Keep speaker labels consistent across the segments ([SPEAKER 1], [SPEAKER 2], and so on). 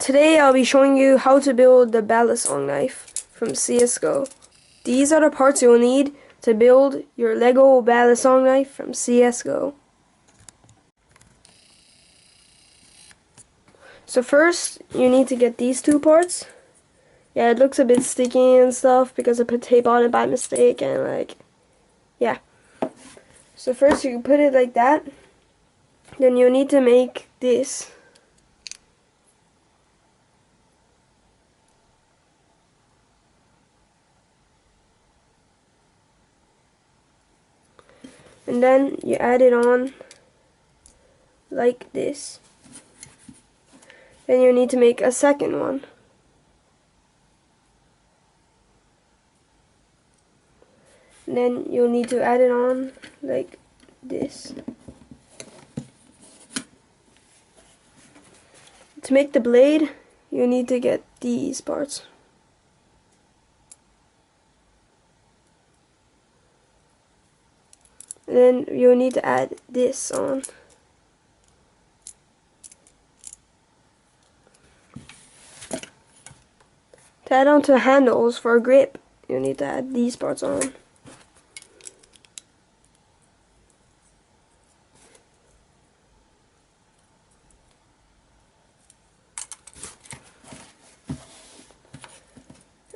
[SPEAKER 1] Today I'll be showing you how to build the Balisong knife from CSGO. These are the parts you'll need to build your Lego Balisong knife from CSGO. So first, you need to get these two parts. Yeah, it looks a bit sticky and stuff because I put tape on it by mistake and yeah. So first you put it like that. Then you'll need to make this. And then you add it on like this. Then you need to make a second one. And then you'll need to add it on like this. To make the blade, you need to get these parts. And then you'll need to add this on. To add onto the handles for a grip, you'll need to add these parts on.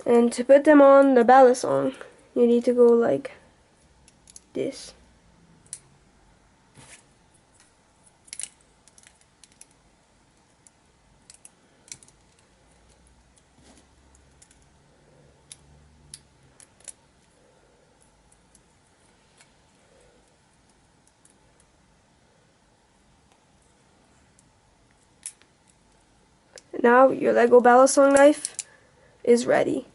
[SPEAKER 1] And to put them on the Balisong, you need to go like this. Now your Lego Balisong knife is ready.